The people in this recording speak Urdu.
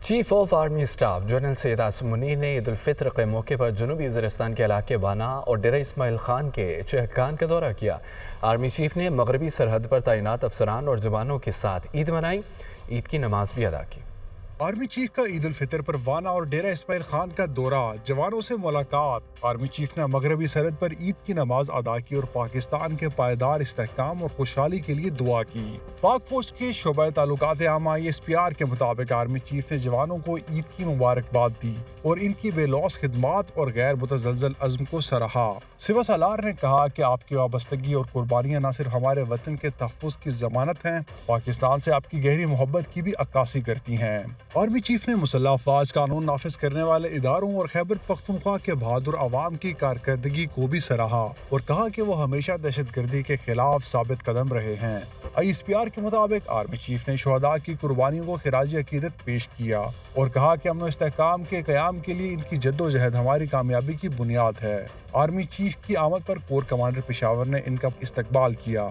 Chief of army staff general Syed Asim Munir نے عید الفطر کے موقع پر جنوبی وزیرستان کے علاقے بانا اور ڈیرہ اسماعیل خان کے چہکان کا دورہ کیا۔ آرمی چیف نے مغربی سرحد پر تعینات افسران اور جوانوں کے ساتھ عید منائی، عید کی نماز بھی ادا کی۔ آرمی چیف کا عید الفطر پر وانا اور ڈیرہ اسماعیل خان کا دورہ، جوانوں سے ملاقات۔ آرمی چیف نے مغربی سرحد پر عید کی نماز ادا کی اور پاکستان کے پائیدار استحکام اور خوشحالی کے لیے دعا کی۔ پاک فوج کے شعبہ تعلقات عامہ ISPR کے مطابق آرمی چیف نے جوانوں کو عید کی مبارکباد دی اور ان کی بے لوث خدمات اور غیر متزلزل عزم کو سراہا۔ سپہ سالار نے کہا کہ آپ کی وابستگی اور قربانیاں نہ صرف ہمارے وطن کے تحفظ کی ضمانت ہیں، پاکستان سے آپ کی گہری محبت کی بھی عکاسی کرتی ہیں۔ آرمی چیف نے مسلح افواج، قانون نافذ کرنے والے اداروں اور خیبر پختونخوا کے بہادر عوام کی کارکردگی کو بھی سراہا اور کہا کہ وہ ہمیشہ دہشت گردی کے خلاف ثابت قدم رہے ہیں۔ ISPR کے مطابق آرمی چیف نے شہداء کی قربانیوں کو خراج عقیدت پیش کیا اور کہا کہ امن و استحکام کے قیام کے لیے ان کی جدوجہد ہماری کامیابی کی بنیاد ہے۔ آرمی چیف کی آمد پر کور کمانڈر پشاور نے ان کا استقبال کیا۔